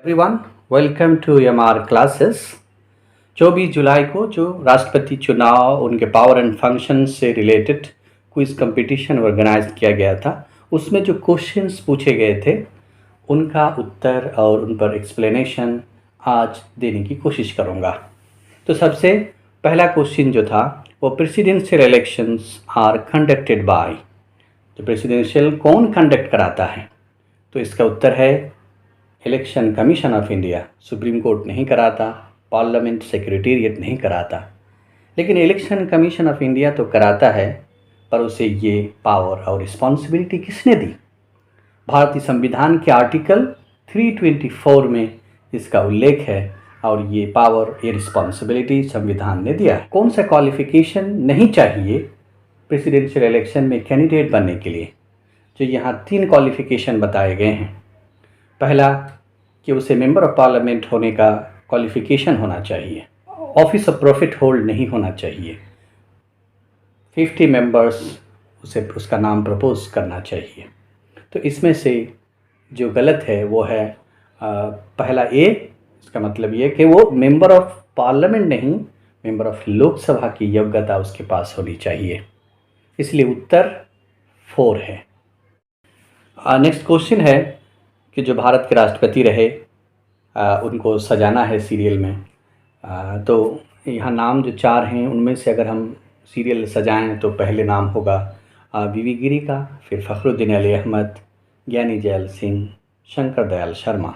Everyone, welcome to MR classes. 24 जुलाई को जो राष्ट्रपति चुनाव उनके पावर एंड फंक्शन से रिलेटेड क्विज कंपटीशन ऑर्गेनाइज किया गया था, उसमें जो क्वेश्चंस पूछे गए थे उनका उत्तर और उन पर एक्सप्लेनेशन आज देने की कोशिश करूंगा। तो सबसे पहला क्वेश्चन जो था वो presidential elections are conducted by, तो प्रेसिडेंशियल कौन कंडक्ट कराता है? तो इसका उत्तर है election commission of India. Supreme court नहीं कराता, पार्लियामेंट सेक्रेटेरिएट नहीं कराता, लेकिन इलेक्शन कमीशन ऑफ इंडिया तो कराता है। पर उसे ये पावर और रिस्पॉन्सिबिलिटी किसने दी? भारतीय संविधान के आर्टिकल 324 में इसका उल्लेख है और ये पावर, ये रिस्पॉन्सिबिलिटी संविधान ने दिया है। कौन सा क्वालिफिकेशन नहीं चाहिए प्रेसिडेंशियल इलेक्शन में कैंडिडेट बनने के लिए? जो यहाँ 3 क्वालिफिकेशन बताए गए हैं। पहला कि उसे मेंबर ऑफ पार्लियामेंट होने का क्वालिफिकेशन होना चाहिए, ऑफिस ऑफ प्रॉफिट होल्ड नहीं होना चाहिए, 50 मेंबर्स उसे उसका नाम प्रपोज करना चाहिए। तो इसमें से जो गलत है वो है पहला ए। इसका मतलब ये कि वो मेंबर ऑफ पार्लियामेंट नहीं, मेंबर ऑफ लोकसभा की योग्यता उसके पास होनी चाहिए। इसलिए उत्तर 4 है। नेक्स्ट क्वेश्चन है कि जो भारत के राष्ट्रपति रहे उनको सजाना है सीरियल में। तो यहाँ नाम जो 4 हैं उनमें से अगर हम सीरियल सजाएं तो पहले नाम होगा वीवी गिरी का, फिर फखरुद्दीन अली अहमद, ज्ञानी जैल सिंह, शंकर दयाल शर्मा।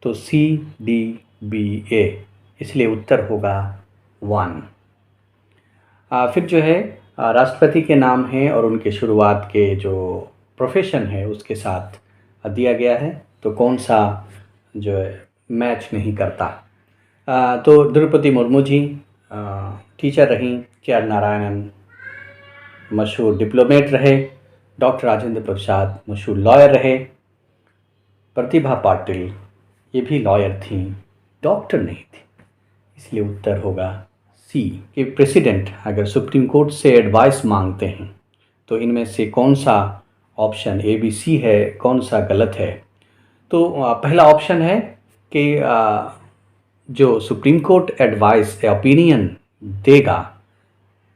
तो CDBA, इसलिए उत्तर होगा 1। फिर जो है राष्ट्रपति के नाम हैं और उनके शुरुआत के जो प्रोफेशन है उसके साथ दिया गया है, तो कौन सा जो है मैच नहीं करता? तो द्रौपदी मुर्मू जी टीचर रहीं, KR नारायणन मशहूर डिप्लोमेट रहे, डॉक्टर राजेंद्र प्रसाद मशहूर लॉयर रहे, प्रतिभा पाटिल ये भी लॉयर थी, डॉक्टर नहीं थी। इसलिए उत्तर होगा C कि प्रेसिडेंट अगर सुप्रीम कोर्ट से एडवाइस मांगते हैं तो इनमें से कौन सा ऑप्शन ABC है, कौन सा गलत है? तो पहला ऑप्शन है कि जो सुप्रीम कोर्ट एडवाइस या ओपिनियन देगा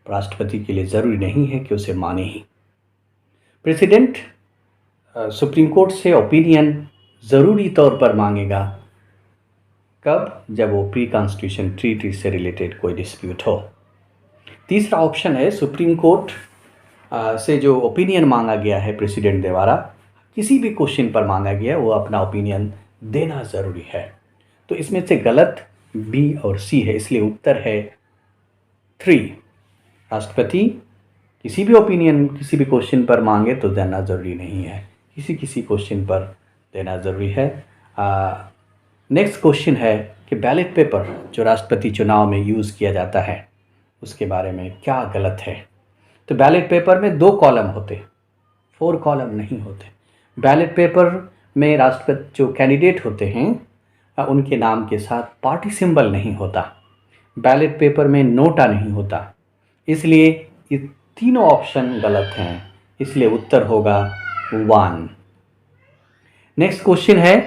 राष्ट्रपति के लिए ज़रूरी नहीं है कि उसे माने ही। प्रेसिडेंट सुप्रीम कोर्ट से ओपिनियन ज़रूरी तौर पर मांगेगा कब? जब वो प्री कॉन्स्टिट्यूशन ट्रीटी से रिलेटेड कोई डिस्प्यूट हो। तीसरा ऑप्शन है सुप्रीम कोर्ट से जो ओपिनियन मांगा गया है प्रेसिडेंट द्वारा, किसी भी क्वेश्चन पर मांगा गया, वो अपना ओपिनियन देना ज़रूरी है। तो इसमें से गलत B और C है, इसलिए उत्तर है 3। राष्ट्रपति किसी भी ओपिनियन किसी भी क्वेश्चन पर मांगे तो देना ज़रूरी नहीं है, किसी किसी क्वेश्चन पर देना ज़रूरी है। नेक्स्ट क्वेश्चन है कि बैलेट पेपर जो राष्ट्रपति चुनाव में यूज़ किया जाता है उसके बारे में क्या गलत है? तो बैलेट पेपर में 2 कॉलम होते, 4 कॉलम नहीं होते। बैलेट पेपर में राष्ट्रपति जो कैंडिडेट होते हैं उनके नाम के साथ पार्टी सिंबल नहीं होता। बैलेट पेपर में नोटा नहीं होता। इसलिए ये तीनों ऑप्शन गलत हैं, इसलिए उत्तर होगा 1। नेक्स्ट क्वेश्चन है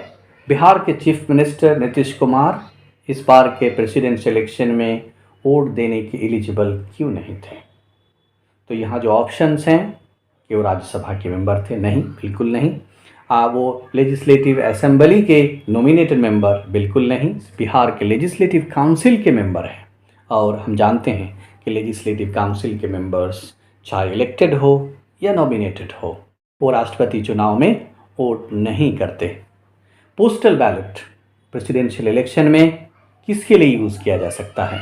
बिहार के चीफ मिनिस्टर नीतीश कुमार इस बार के प्रेसिडेंशियल इलेक्शन में वोट देने के एलिजिबल क्यों नहीं थे? तो यहाँ जो ऑप्शंस हैं कि वो राज्यसभा के मेंबर थे, नहीं, बिल्कुल नहीं। वो लेजिस्लेटिव असेंबली के नॉमिनेटेड मेंबर, बिल्कुल नहीं। बिहार के लेजिस्लेटिव काउंसिल के मेंबर हैं और हम जानते हैं कि लेजिस्लेटिव काउंसिल के मेंबर्स चाहे इलेक्टेड हो या नॉमिनेटेड हो, वो राष्ट्रपति चुनाव में वोट नहीं करते। पोस्टल बैलेट प्रेसिडेंशियल इलेक्शन में किसके लिए यूज़ किया जा सकता है?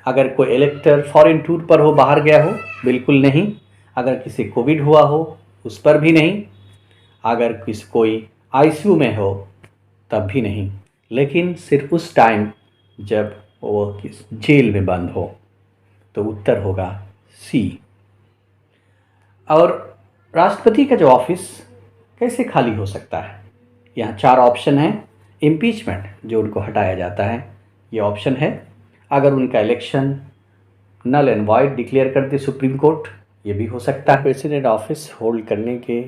अगर कोई इलेक्टर फॉरेन टूर पर हो, बाहर गया हो, बिल्कुल नहीं। अगर किसी कोविड हुआ हो, उस पर भी नहीं। अगर कोई ICU में हो, तब भी नहीं। लेकिन सिर्फ उस टाइम जब वो जेल में बंद हो। तो उत्तर होगा C। और राष्ट्रपति का जो ऑफिस कैसे खाली हो सकता है? यहाँ 4 ऑप्शन हैं। इम्पीचमेंट, जो उनको हटाया जाता है, ये ऑप्शन है। अगर उनका election null and void declare कर दे सुप्रीम कोर्ट, ये भी हो सकता है। प्रेसिडेंट ऑफिस होल्ड करने के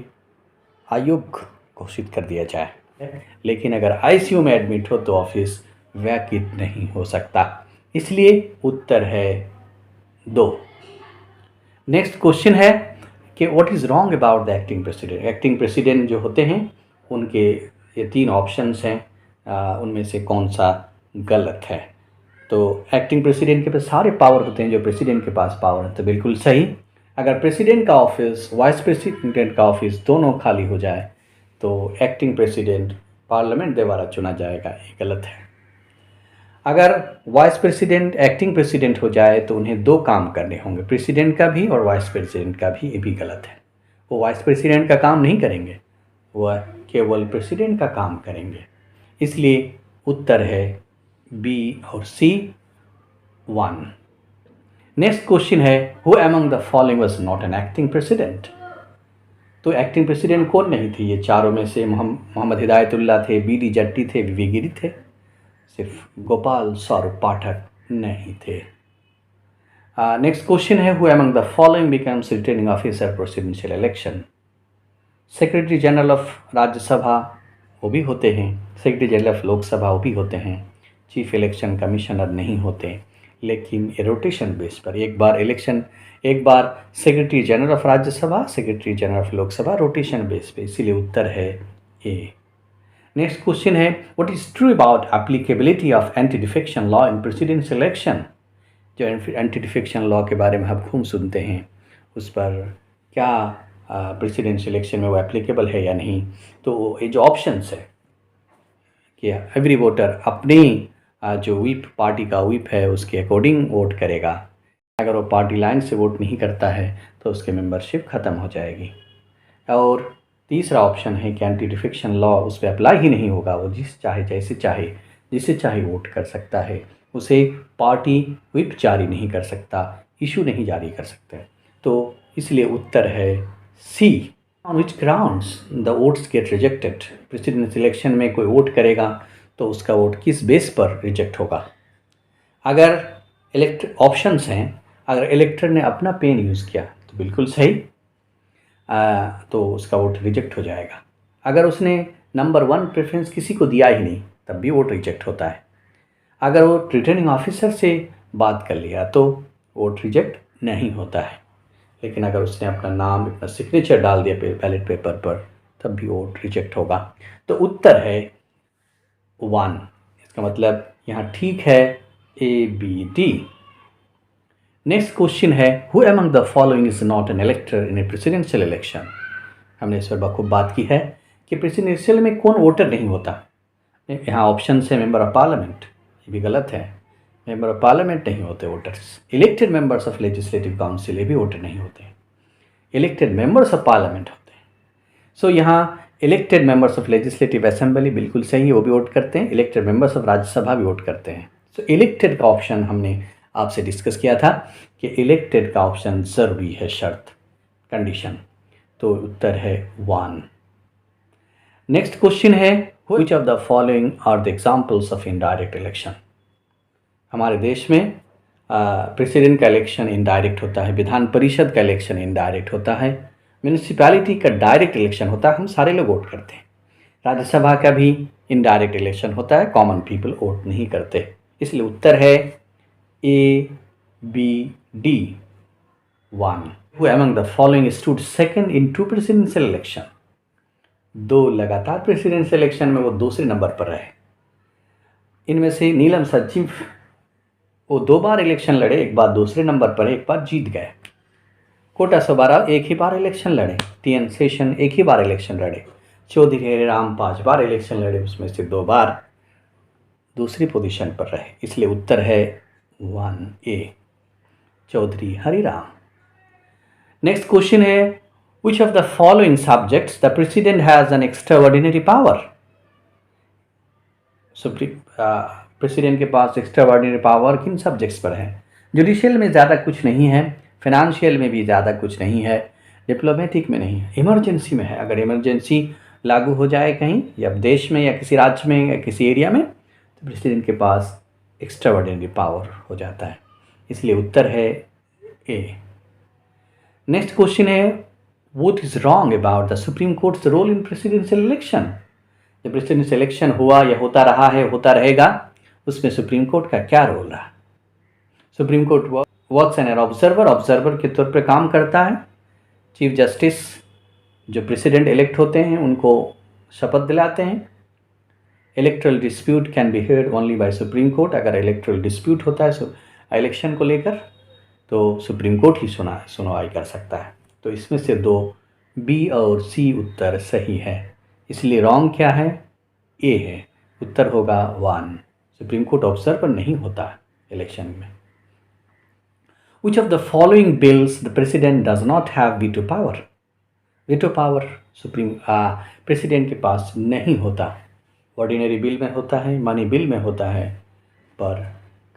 अयोग्य घोषित कर दिया जाए। लेकिन अगर आईसीयू में एडमिट हो तो ऑफिस वैकेंट नहीं हो सकता। इसलिए उत्तर है 2। नेक्स्ट क्वेश्चन है कि what is wrong about the acting president. Acting president जो होते हैं उनके ये 3 ऑप्शंस हैं, उनमें से कौन सा गलत है। तो एक्टिंग प्रेसिडेंट के पास सारे पावर होते हैं जो प्रेसिडेंट के पास पावर है, तो बिल्कुल सही। अगर प्रेसिडेंट का ऑफिस, वाइस प्रेसिडेंट का ऑफिस दोनों खाली हो जाए तो एक्टिंग प्रेसिडेंट पार्लियामेंट द्वारा चुना जाएगा, ये गलत है। अगर वाइस प्रेसिडेंट एक्टिंग प्रेसिडेंट हो जाए तो उन्हें 2 काम करने होंगे, प्रेसिडेंट का भी और वाइस प्रेसिडेंट का भी, ये भी गलत है। वो वाइस प्रेसिडेंट का काम नहीं करेंगे, वह केवल प्रेसिडेंट का काम करेंगे। इसलिए उत्तर है बी और सी 1। नेक्स्ट क्वेश्चन है who among the following was not an acting president. तो एक्टिंग प्रेसिडेंट कौन नहीं थे, ये चारों में से मोहम्मद हिदायतुल्लाह थे, बी डी जट्टी थे, वी गिरी थे, सिर्फ गोपाल स्वरूप पाठक नहीं थे। नेक्स्ट क्वेश्चन है who among the following becomes returning officer presidential election. Secretary general of Rajya Sabha वो भी होते हैं, सेक्रेटरी जनरल ऑफ लोकसभा वो भी होते हैं, चीफ इलेक्शन कमिश्नर नहीं होते, लेकिन ये रोटेशन बेस पर एक बार secretary general of Rajya Sabha, secretary general of Lok Sabha, rotation base पे, इसीलिए उत्तर है ए। नेक्स्ट क्वेश्चन है what is true about applicability of anti defection law in presidential election. जो एंटी डिफेक्शन लॉ के बारे में हम खूब सुनते हैं, उस पर क्या प्रेसिडेंशियल इलेक्शन में वो एप्लीकेबल है या नहीं। तो ये जो ऑप्शंस है कि एवरी वोटर अपनी जो व्हिप पार्टी का व्हिप है उसके अकॉर्डिंग वोट करेगा, अगर वो पार्टी लाइन से वोट नहीं करता है तो उसकी मेंबरशिप ख़त्म हो जाएगी। और तीसरा ऑप्शन है कि एंटी डिफेक्शन लॉ उस पर अप्लाई ही नहीं होगा, वो जिसे चाहे वोट कर सकता है, उसे पार्टी व्हिप जारी नहीं कर सकता, इशू नहीं जारी कर सकता। तो इसलिए उत्तर है C. On which grounds the votes get rejected. Presidential election में कोई वोट करेगा तो उसका वोट किस बेस पर रिजेक्ट होगा। अगर ऑप्शंस हैं, अगर इलेक्टर ने अपना पेन यूज़ किया तो बिल्कुल सही, तो उसका वोट रिजेक्ट हो जाएगा। अगर उसने नंबर 1 प्रेफरेंस किसी को दिया ही नहीं तब भी वोट रिजेक्ट होता है। अगर वो रिटर्निंग ऑफिसर से बात कर लिया तो वोट रिजेक्ट नहीं होता है, लेकिन अगर उसने अपना नाम, अपना सिग्नेचर डाल दिया बैलेट पेपर पर तब भी वोट रिजेक्ट होगा। तो उत्तर है 1। इसका मतलब यहाँ ठीक है ABD। नेक्स्ट क्वेश्चन है who among the following is not an इलेक्टर in A presidential election. हमने इस पर बखूब बात की है कि प्रेसिडेंशियल में कौन वोटर नहीं होता। यहाँ ऑप्शन है मेंबर ऑफ पार्लियामेंट, ये भी गलत है, मेंबर ऑफ पार्लियामेंट नहीं होते voters. Elected members of legislative council, ये भी वोटर नहीं होते, इलेक्टेड मेंबर्स ऑफ पार्लियामेंट होते हैं। सो यहाँ elected members of legislative assembly बिल्कुल सही है, वो भी वोट करते हैं, इलेक्टेड मेंबर्स ऑफ राज्यसभा भी वोट करते हैं। सो इलेक्टेड का ऑप्शन हमने आपसे डिस्कस किया था कि इलेक्टेड का ऑप्शन ज़रूरी है, शर्त, कंडीशन। तो उत्तर है 1। नेक्स्ट क्वेश्चन है which of the following are the examples of indirect election. हमारे देश में प्रेसिडेंट का इलेक्शन इनडायरेक्ट होता है, विधान परिषद का इलेक्शन इनडायरेक्ट होता है, म्यूनिसिपैलिटी का डायरेक्ट इलेक्शन होता है, हम सारे लोग वोट करते हैं, राज्यसभा का भी इनडायरेक्ट इलेक्शन होता है, कॉमन पीपल वोट नहीं करते। इसलिए उत्तर है ABD 1। Who among the following stood second in 2 presidential election। 2 लगातार प्रेसिडेंशियल इलेक्शन में वो दूसरे नंबर पर रहे। इनमें से नीलम सचिव वो 2 बार इलेक्शन लड़े, एक बार दूसरे नंबर पर, एक बार जीत गए। कोटा सोबारा एक ही बार इलेक्शन लड़े, TN शेषन एक ही बार इलेक्शन लड़े, चौधरी हरिराम 5 बार इलेक्शन लड़े, उसमें से 2 बार दूसरी पोजीशन पर रहे। इसलिए उत्तर है 1A, Chaudhary Hariram. Next question है which of the following subjects the president has an extraordinary power। President के पास एक्स्ट्राऑर्डिनरी पावर किन सब्जेक्ट्स पर है। जुडिशियल में ज़्यादा कुछ नहीं है, फाइनेंशियल में भी ज़्यादा कुछ नहीं है, डिप्लोमेटिक में नहीं है, इमरजेंसी में है। अगर इमरजेंसी लागू हो जाए कहीं या देश में या किसी राज्य में या किसी एरिया में तो प्रेसिडेंट के पास एक्स्ट्राऑर्डिनरी पावर हो जाता है। इसलिए उत्तर है A। नेक्स्ट क्वेश्चन है what is wrong about the supreme court's role in presidential election. जब प्रेसिडेंट इलेक्शन हुआ या होता रहा है, होता रहेगा, उसमें सुप्रीम कोर्ट का क्या रोल रहा? Supreme court works an observer के तौर पर काम करता है। चीफ जस्टिस जो प्रेसिडेंट इलेक्ट होते हैं उनको शपथ दिलाते हैं। Electoral dispute can be heard only by supreme court. अगर इलेक्ट्रल डिस्प्यूट होता है इलेक्शन को लेकर तो सुप्रीम कोर्ट ही सुनवाई कर सकता है। तो इसमें से 2 बी और सी उत्तर सही है। इसलिए रॉन्ग क्या है? ए है। उत्तर होगा 1। सुप्रीम कोर्ट ऑब्जर्वर नहीं होता इलेक्शन में। Which of the following bills the president does not have veto power? veto power president के पास नहीं होता। ऑर्डिनरी बिल में होता है, मनी बिल में होता है, पर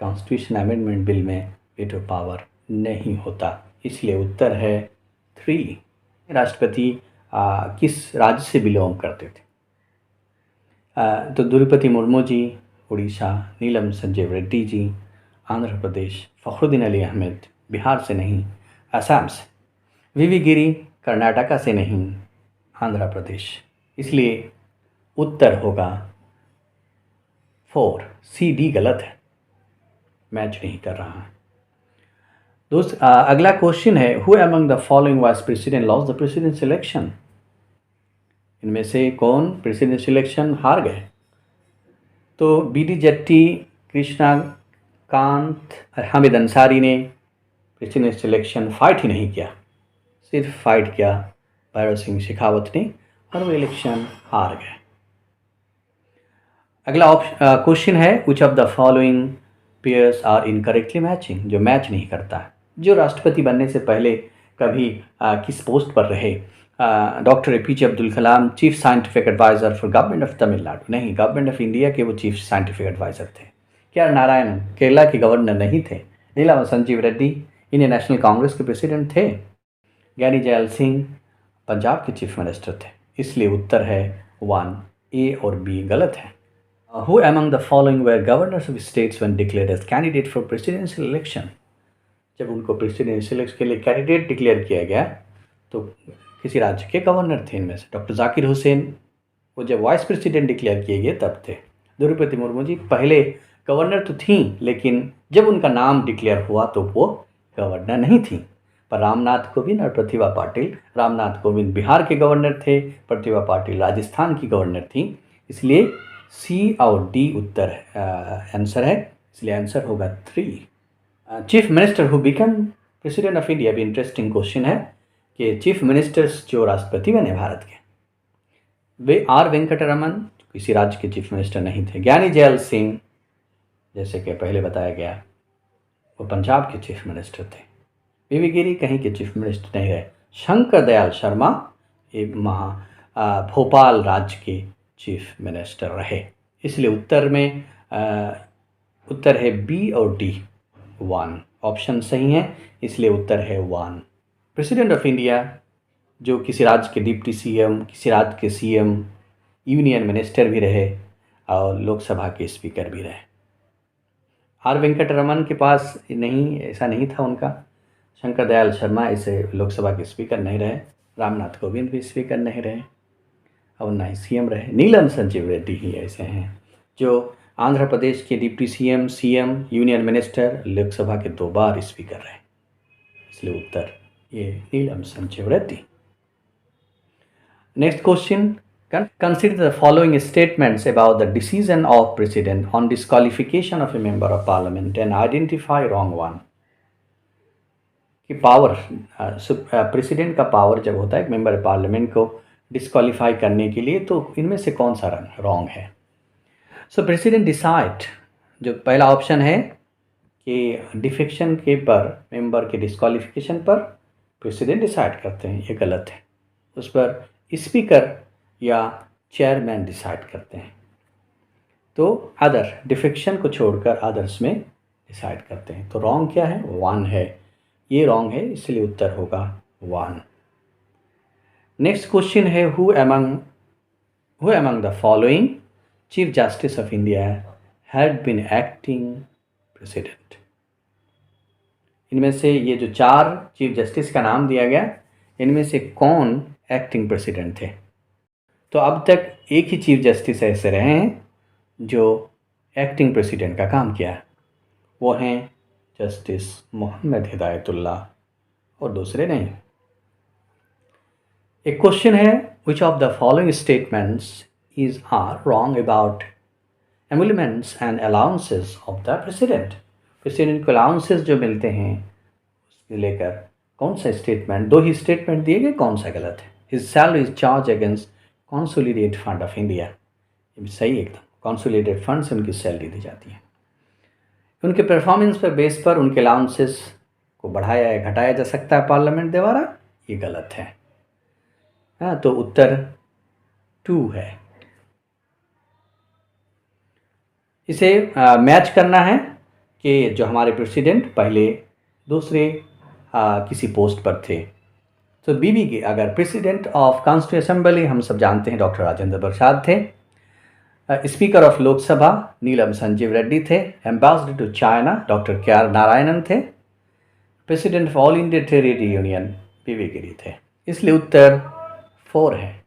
कॉन्स्टिट्यूशन अमेंडमेंट बिल में वेटो पावर नहीं होता। इसलिए उत्तर है 3। राष्ट्रपति किस राज्य से बिलोंग करते थे? तो द्रौपदी मुर्मू जी उड़ीसा, नीलम संजय रेड्डी जी आंध्र प्रदेश, फखरुद्दीन अली अहमद बिहार से नहीं, असम से, वीवी गिरी कर्नाटका से नहीं, आंध्र प्रदेश। इसलिए उत्तर होगा 4। सी डी गलत है, मैच नहीं कर रहा है। अगला क्वेश्चन है who among the following vice president lost the president election? इनमें से कौन प्रेसिडेंट इलेक्शन हार गए? तो बी.डी. जट्टी, कृष्णा कांत, हामिद अंसारी ने प्रेसिडेंट इलेक्शन फाइट ही नहीं किया, सिर्फ फाइट किया भैरव सिंह शेखावत ने और वो इलेक्शन हार गए। अगला क्वेश्चन है which of the following pairs are incorrectly matching? जो मैच नहीं करता है। जो राष्ट्रपति बनने से पहले कभी किस पोस्ट पर रहे? Doctor APJ. Abdul Kalam chief scientific adviser for government of Tamil Nadu, नहीं, गवर्नमेंट ऑफ इंडिया के वो चीफ साइंटिफिक एडवाइज़र थे। के.आर. नारायण केरला के गवर्नर नहीं थे। Neelam Sanjiva Reddy Indian National Congress के प्रेसिडेंट थे। ज्ञानी जैल सिंह पंजाब के चीफ मिनिस्टर थे। इसलिए उत्तर है 1। ए और बी गलत है। Who among the following were governors of states when declared as candidate for presidential election? जब उनको प्रेसिडेंशियल इलेक्शन के लिए कैंडिडेट डिक्लेयर किया गया तो किसी राज्य के गवर्नर थे। इनमें से डॉक्टर जाकिर हुसैन, वो जब वाइस प्रेसिडेंट डिक्लेयर किए गए तब थे। द्रौपदी मुर्मू जी पहले गवर्नर तो थी, लेकिन जब उनका नाम डिक्लेयर हुआ तो वो गवर्नर नहीं थी। पर रामनाथ कोविंद और प्रतिभा पाटिल, रामनाथ कोविंद बिहार के गवर्नर थे, प्रतिभा पाटिल राजस्थान की गवर्नर थी। इसलिए सी और डी उत्तर आंसर है। इसलिए आंसर होगा 3। Chief minister who become president of India भी इंटरेस्टिंग क्वेश्चन है कि चीफ मिनिस्टर्स जो राष्ट्रपति बने भारत के, वे आर वेंकटरमन किसी राज्य के चीफ मिनिस्टर नहीं थे। ज्ञानी जैल सिंह जैसे कि पहले बताया गया वो पंजाब के चीफ मिनिस्टर थे। वीवी गिरी कहीं के चीफ मिनिस्टर नहीं रहे। शंकर दयाल शर्मा ये भोपाल राज्य के चीफ मिनिस्टर रहे। इसलिए उत्तर में उत्तर है बी और डी 1। ऑप्शन सही है, इसलिए उत्तर है 1। प्रेसिडेंट ऑफ इंडिया जो किसी राज्य के डिप्टी सीएम, किसी राज्य के सीएम, यूनियन मिनिस्टर भी रहे और लोकसभा के स्पीकर भी रहे। आर वेंकटरमन के पास नहीं, ऐसा नहीं था उनका। शंकर दयाल शर्मा ऐसे लोकसभा के स्पीकर नहीं रहे। रामनाथ कोविंद भी स्पीकर नहीं रहे और ना ही सीएम रहे। नीलम संजीव रेड्डी ही ऐसे हैं जो आंध्र प्रदेश के deputy CM, union minister, Lok Sabha के 2 बार स्पीकर रहे। इसलिए उत्तर ये Neelam Sanjiva Reddy. Next question, consider the following statements about the decision of president on disqualification of a member of parliament and identify wrong one. कि पावर प्रेसिडेंट का पावर जब होता है एक मेंबर पार्लियामेंट को डिस्क्वालीफाई करने के लिए, तो इनमें से कौन सा रॉन्ग है? सो प्रेसिडेंट डिसाइड, जो पहला ऑप्शन है कि डिफेक्शन के पर, मेंबर के डिस्क्वालिफिकेशन पर प्रेसिडेंट डिसाइड करते हैं, ये गलत है। उस पर स्पीकर या चेयरमैन डिसाइड करते हैं। तो अदर, डिफेक्शन को छोड़कर अदर्स में डिसाइड करते हैं। तो रॉन्ग क्या है? 1 है। ये रॉन्ग है, इसलिए उत्तर होगा 1। नेक्स्ट क्वेश्चन है who among the following chief justice of India had been acting president? इनमें से ये जो 4 चीफ जस्टिस का नाम दिया गया, इनमें से कौन एक्टिंग प्रेसिडेंट थे? तो अब तक एक ही चीफ जस्टिस ऐसे रहे हैं जो एक्टिंग प्रेसिडेंट का काम किया है, वो हैं जस्टिस मोहम्मद हिदायतुल्ला और दूसरे नहीं। एक क्वेश्चन है, which of the following statements is are wrong about emoluments and allowances of the president. President को अलाउंसेस जो मिलते हैं उसको लेकर कौन सा स्टेटमेंट, दो ही स्टेटमेंट दिए गए, कौन सा गलत है। His salary is charge against consolidated fund of India, सही एकदम, कॉन्सोलिडेटेड फंड से उनकी सैलरी दी जाती है। उनके परफॉर्मेंस पर बेस पर उनके अलाउंसेस को बढ़ाया या घटाया जा सकता है पार्लियामेंट द्वारा, ये गलत है। हाँ, तो उत्तर 2 है। इसे मैच करना है कि जो हमारे प्रेसिडेंट पहले दूसरे किसी पोस्ट पर थे। तो बीबी के अगर प्रेसिडेंट ऑफ कॉन्स्टिट्यूंट असेंबली हम सब जानते हैं डॉक्टर राजेंद्र प्रसाद थे। स्पीकर ऑफ लोकसभा नीलम संजीव रेड्डी थे। Ambassador to China doctor K R Narayanan थे। President of all India trade union V V Giri थे। इसलिए उत्तर 4 है।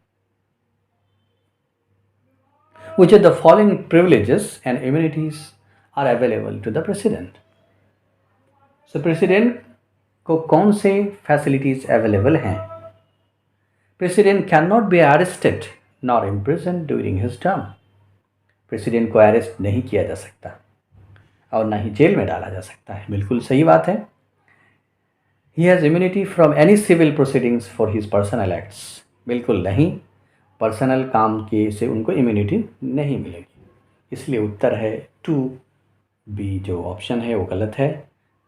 Which of the following privileges and immunities are available to the president? So president को कौन से फैसिलिटीज अवेलेबल हैं? President can not be arrested nor imprison during his term. President को arrest नहीं किया जा सकता और ना ही जेल में डाला जा सकता है, बिल्कुल सही बात है। He has immunity from any civil proceedings for his personal acts, बिल्कुल नहीं, पर्सनल काम के से उनको इम्यूनिटी नहीं मिलेगी। इसलिए उत्तर है 2B, जो ऑप्शन है वो गलत है,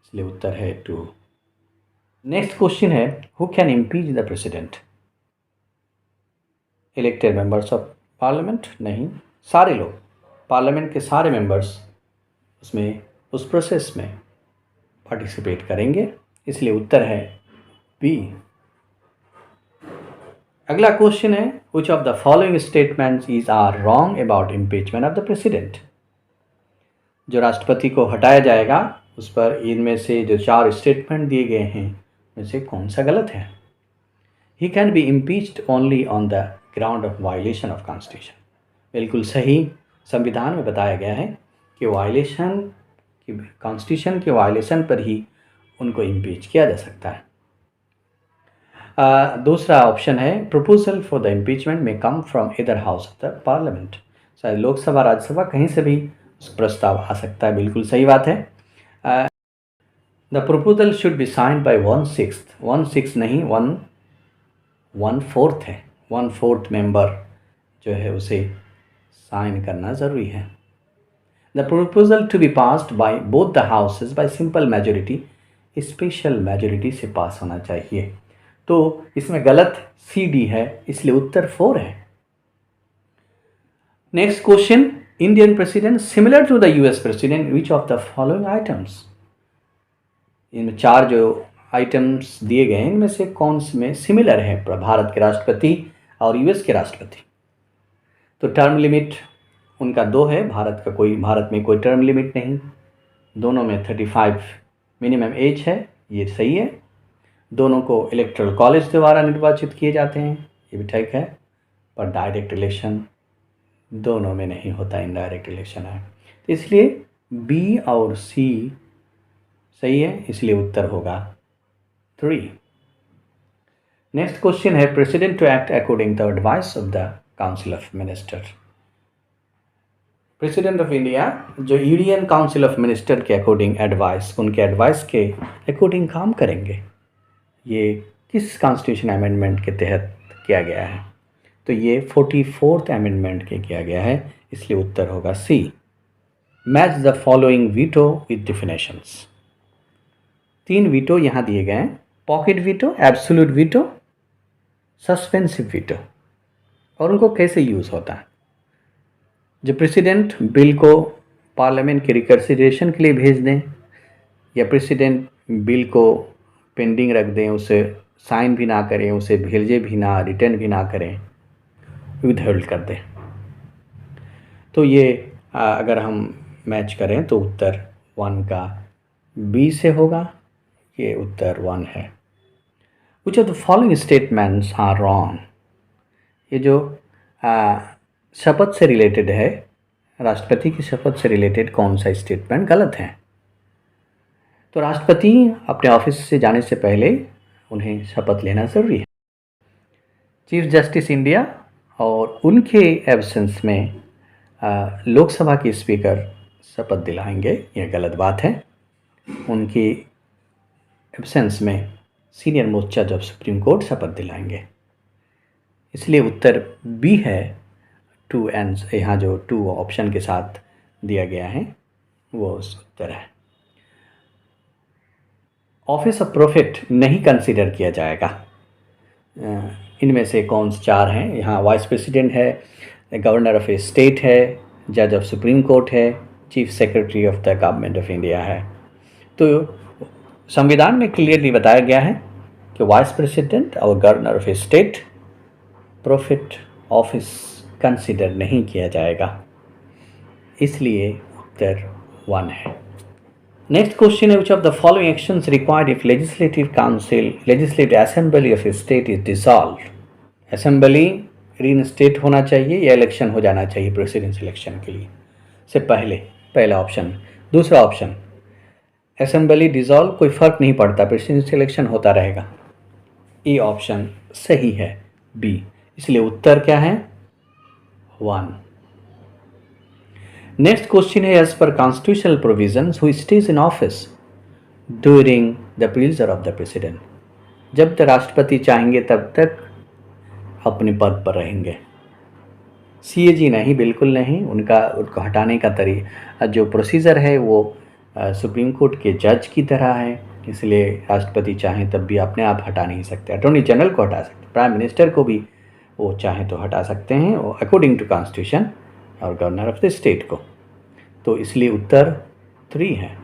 इसलिए उत्तर है 2। नेक्स्ट क्वेश्चन है, who can impeach the president? Elected members of parliament? नहीं, सारे लोग, पार्लियामेंट के सारे मेंबर्स उसमें उस प्रोसेस में पार्टिसिपेट करेंगे, इसलिए उत्तर है बी। अगला क्वेश्चन है, which of the following statements is are wrong about impeachment of the president? जो राष्ट्रपति को हटाया जाएगा उस पर इनमें से जो 4 स्टेटमेंट दिए गए हैं में से कौन सा गलत है? He can be impeached only on the ground of violation of constitution, बिल्कुल सही। संविधान में बताया गया है कि वायलेशन की, कॉन्स्टिट्यूशन के वायलेशन पर ही उनको इम्पीच किया जा सकता है। दूसरा ऑप्शन है, प्रपोजल फॉर द इम्पीचमेंट में कम फ्रॉम इधर हाउस ऑफ द पार्लियामेंट, चाहे लोकसभा राज्यसभा कहीं से भी उस प्रस्ताव आ सकता है, बिल्कुल सही बात है। The proposal should be signed by 1/6 नहीं 1/4 है, 1/4 मेंबर जो है उसे साइन करना ज़रूरी है। The proposal to be passed by both the houses by simple majority, special majority से पास होना चाहिए। तो इसमें गलत CD है, इसलिए उत्तर 4 है। Next question, Indian president similar to the US president, which of the following items? इनमें 4 जो आइटम्स दिए गए हैं इनमें से कौन में सिमिलर है भारत के राष्ट्रपति और US के राष्ट्रपति? तो टर्म लिमिट उनका 2 है, भारत में कोई टर्म लिमिट नहीं, दोनों में 35 मिनिमम एज है, ये सही है। दोनों को इलेक्टोरल कॉलेज द्वारा निर्वाचित किए जाते हैं, ये भी ठीक है, पर डायरेक्ट इलेक्शन दोनों में नहीं होता, इनडायरेक्ट इलेक्शन है। तो इसलिए B और C सही है, इसलिए उत्तर होगा 3। नेक्स्ट क्वेश्चन है, president to act according the advice of the council of minister. President of India जो इंडियन काउंसिल ऑफ मिनिस्टर के अकॉर्डिंग एडवाइस, उनके एडवाइस के अकॉर्डिंग काम करेंगे, ये किस कॉन्स्टिट्यूशन अमेंडमेंट के तहत किया गया है? तो ये 44th अमेंडमेंट के किया गया है, इसलिए उत्तर होगा C। Match the following veto with definitions. 3 veto यहाँ दिए गए हैं, pocket veto, absolute veto, suspensive veto, और उनको कैसे यूज़ होता है। जो प्रेसिडेंट बिल को पार्लियामेंट के रिकन्सिडरेशन के लिए भेज दें या प्रेसिडेंट बिल को पेंडिंग रख दें, उसे साइन भी ना करें, उसे भेजे भी ना, रिटर्न भी ना करें, विदहोल्ड कर दें, तो ये अगर हम मैच करें तो उत्तर 1 का B से होगा, ये उत्तर 1 है। Which of the following statements are wrong? ये जो शपथ से रिलेटेड है, राष्ट्रपति की शपथ से रिलेटेड कौन सा स्टेटमेंट गलत है। तो राष्ट्रपति अपने ऑफिस से जाने से पहले उन्हें शपथ लेना ज़रूरी है। चीफ जस्टिस इंडिया और उनके एब्सेंस में लोकसभा के स्पीकर शपथ दिलाएंगे, यह गलत बात है। उनकी एब्सेंस में सीनियर मोस्ट जज ऑफ सुप्रीम कोर्ट शपथ दिलाएंगे। इसलिए उत्तर बी है। 2 एंड यहाँ जो 2 ऑप्शन के साथ दिया गया है वो उस उत्तर है। ऑफिस ऑफ प्रोफेट नहीं कंसीडर किया जाएगा। इनमें से कौन से 4 हैं? यहाँ वाइस प्रेसिडेंट है, गवर्नर ऑफ ए स्टेट है, जज ऑफ सुप्रीम कोर्ट है, chief secretary of the government of India है। तो संविधान में क्लियरली बताया गया है कि वाइस प्रेसिडेंट और governor of a state profit office consider नहीं किया जाएगा, इसलिए उत्तर 1 है। नेक्स्ट क्वेश्चन है, which of the following actions required if legislative assembly of a state is dissolve. Assembly reinstate होना चाहिए या इलेक्शन हो जाना चाहिए प्रेसिडेंट इलेक्शन के लिए से पहला ऑप्शन। दूसरा ऑप्शन, असेंबली डिसॉल्व कोई फ़र्क नहीं पड़ता, प्रेसिडेंट इलेक्शन होता रहेगा। ए ऑप्शन सही है, बी। इसलिए उत्तर क्या है? 1। नेक्स्ट क्वेश्चन है, as per constitutional provisions who stays in office during the pleasure of the president. जब तक राष्ट्रपति चाहेंगे तब तक अपने पद पर रहेंगे। सीएजी नहीं, बिल्कुल नहीं। उनको हटाने का जो प्रोसीजर है वो सुप्रीम कोर्ट के जज की तरह है, इसलिए राष्ट्रपति चाहें तब भी अपने आप हटा नहीं सकते। अटॉर्नी जनरल को हटा सकते, प्राइम मिनिस्टर को भी वो चाहें तो हटा सकते हैं अकॉर्डिंग टू कॉन्स्टिट्यूशन, और गवर्नर ऑफ द स्टेट को। तो इसलिए उत्तर 3 है।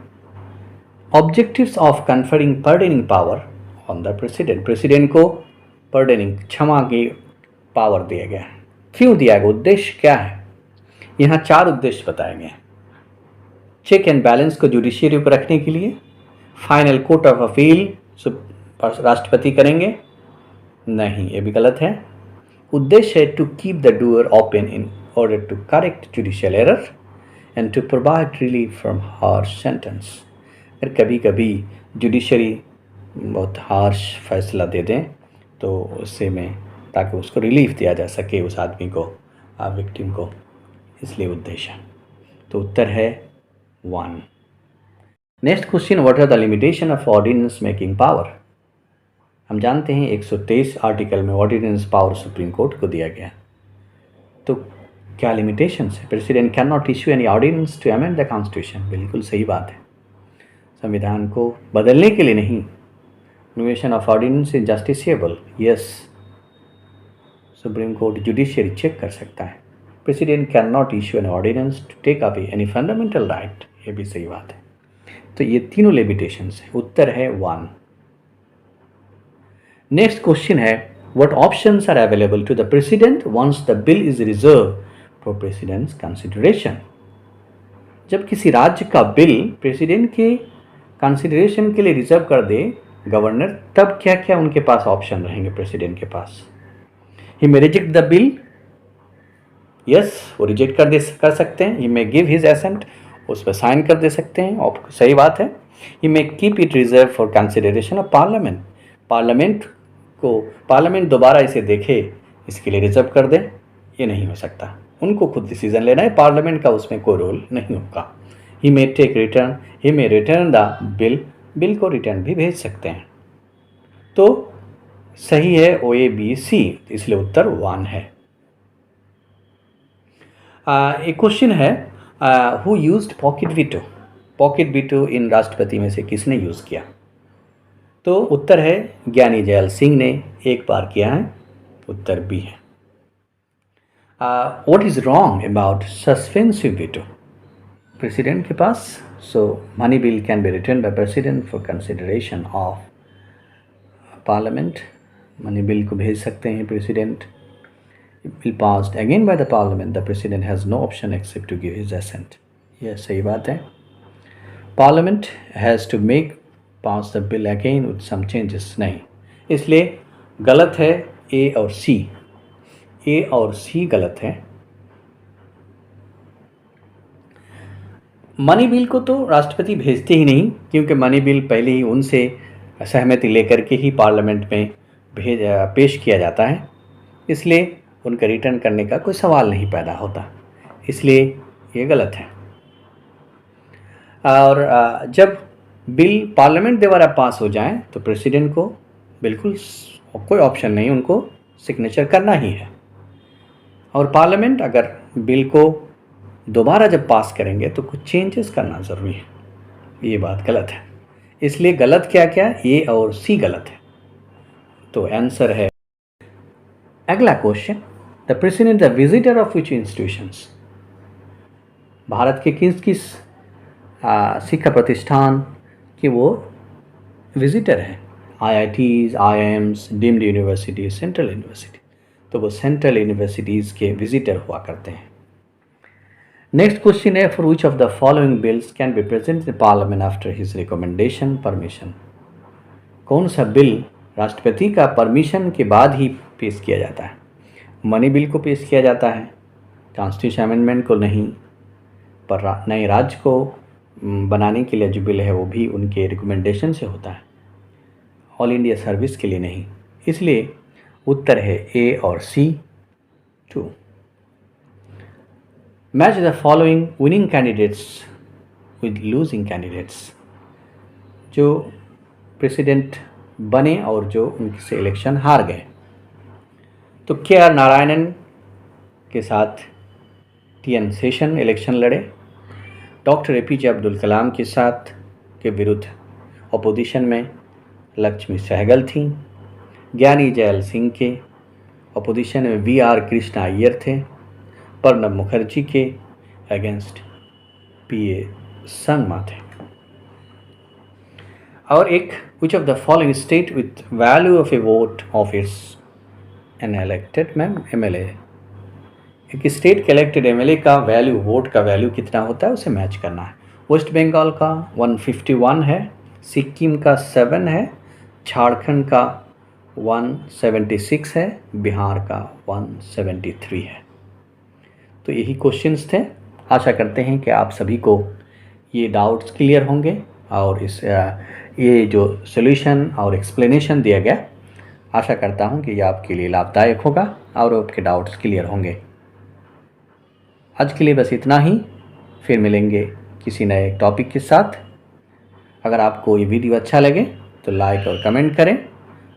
Objectives of conferring pardoning power on the president. President को पर्डनिंग, क्षमा की पावर दिया गया है। क्यों दिया गया? उद्देश्य क्या है? यहाँ 4 उद्देश्य बताए गए हैं। चेक एंड बैलेंस को जुडिशियरी पर रखने के लिए, फाइनल कोर्ट ऑफ अपील राष्ट्रपति करेंगे, नहीं, ये भी गलत है। उद्देश्य है to keep the door open in order to correct judicial error and to provide relief from harsh sentence. अगर कभी कभी जुडिशरी बहुत हार्श फैसला दे दें तो उससे में ताकि उसको रिलीफ दिया जा सके उस आदमी को, विक्टिम को, इसलिए उद्देश्य। तो उत्तर है 1। Next question, what are the limitation of ordinance making power. हम जानते हैं 123 आर्टिकल में ऑर्डिनेंस पावर सुप्रीम कोर्ट को दिया गया। तो क्या लिमिटेशंस है? President can not issue any ordinance to amend the constitution. बिल्कुल सही बात है, संविधान को बदलने के लिए नहीं। Innovation of ordinance is justiciable, yes. Supreme court judiciary check कर सकता है। President can not issue an ordinance to take away any fundamental right, ये भी सही बात है। तो ये तीनों लिमिटेशंस है, उत्तर है 1। नेक्स्ट क्वेश्चन है, what options are available to the president once the bill is reserve for president's consideration. जब किसी राज्य का बिल प्रेसिडेंट के कंसिडरेशन के लिए रिजर्व कर दे गवर्नर, तब क्या क्या उनके पास ऑप्शन रहेंगे प्रेसिडेंट के पास? ही मे रिजेक्ट द बिल, यस, वो रिजेक्ट कर सकते हैं। ही मे गिव हिज एसेंट, उस पर साइन कर दे सकते हैं, और सही बात है। He may keep it reserve for consideration of parliament, parliament दोबारा इसे देखे इसके लिए रिजर्व कर दे, ये नहीं हो सकता। उनको खुद डिसीजन लेना है, पार्लियामेंट का उसमें कोई रोल नहीं होगा। He may take return, he may return the bill को रिटर्न भी भेज सकते हैं। तो सही है OABC, इसलिए उत्तर 1 है। एक क्वेश्चन है, who used pocket veto. Pocket veto इन राष्ट्रपति में से किसने यूज़ किया? तो उत्तर है ज्ञानी जैल सिंह ने एक बार किया है, उत्तर बी है। What is wrong about suspensive veto. President के पास, so money bill can be return by president for consideration of parliament. Money bill को भेज सकते हैं president. Bill passed again by the parliament, the president has no option except to give his assent. यह सही बात है। Parliament has to make pass the bill again with some changes, नहीं, इसलिए गलत है A और C। ए और सी गलत है। मनी बिल को तो राष्ट्रपति भेजते ही नहीं, क्योंकि मनी बिल पहले ही उनसे सहमति लेकर के ही पार्लियामेंट में पेश किया जाता है, इसलिए उनका रिटर्न करने का कोई सवाल नहीं पैदा होता, इसलिए ये गलत है। और जब बिल पार्लियामेंट द्वारा पास हो जाए तो प्रेसिडेंट को बिल्कुल कोई ऑप्शन नहीं, उनको सिग्नेचर करना ही है। और पार्लियामेंट अगर बिल को दोबारा जब पास करेंगे तो कुछ चेंजेस करना ज़रूरी है, ये बात गलत है। इसलिए गलत क्या क्या, ए और सी गलत है, तो आंसर है। अगला question, the president the visitor of which institutions, Bharat के किस किस शिक्षा प्रतिष्ठान के वो विजिटर हैं? IITs, IIMs, deemed university, central university, तो वो सेंट्रल यूनिवर्सिटीज़ के विजिटर हुआ करते हैं। नेक्स्ट क्वेश्चन है, for which of the following bills can be present in parliament after his recommendation permission, कौन सा बिल राष्ट्रपति का परमिशन के बाद ही पेश किया जाता है? मनी बिल को पेश किया जाता है, कॉन्स्टिट्यूशन अमेंडमेंट को नहीं, पर नए राज्य को बनाने के लिए जो बिल है वो भी उनके रिकमेंडेशन से होता है, ऑल इंडिया सर्विस के लिए नहीं। इसलिए उत्तर है ए और सी 2। Match the following winning candidates with losing candidates, जो प्रेसिडेंट बने और जो उनसे इलेक्शन हार गए। तो KR नारायणन के साथ TN शेषन इलेक्शन लड़े, डॉक्टर APJ अब्दुल कलाम के साथ के विरुद्ध अपोजिशन में लक्ष्मी सहगल थी, ज्ञानी जैल सिंह के अपोजिशन में VR कृष्णा अय्यर थे, प्रणब मुखर्जी के अगेंस्ट PA संगमा थे। और एक, विच of the following state with value of A vote of it's an elected MLA, एक स्टेट के इलेक्टेड MLA का वैल्यू, वोट का वैल्यू कितना होता है उसे मैच करना है। वेस्ट बंगाल का 151 है, सिक्किम का 7 है, झारखंड का 176 है, बिहार का 173 है। तो यही क्वेश्चंस थे। आशा करते हैं कि आप सभी को ये डाउट्स क्लियर होंगे और ये जो सॉल्यूशन और एक्सप्लेनेशन दिया गया, आशा करता हूँ कि ये आपके लिए लाभदायक होगा और आपके डाउट्स क्लियर होंगे। आज के लिए बस इतना ही, फिर मिलेंगे किसी नए टॉपिक के साथ। अगर आपको ये वीडियो अच्छा लगे तो लाइक और कमेंट करें,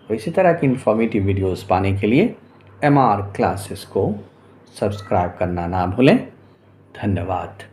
और इसी तरह की इन्फॉर्मेटिव वीडियोस पाने के लिए MR क्लासेस को सब्सक्राइब करना ना भूलें। धन्यवाद।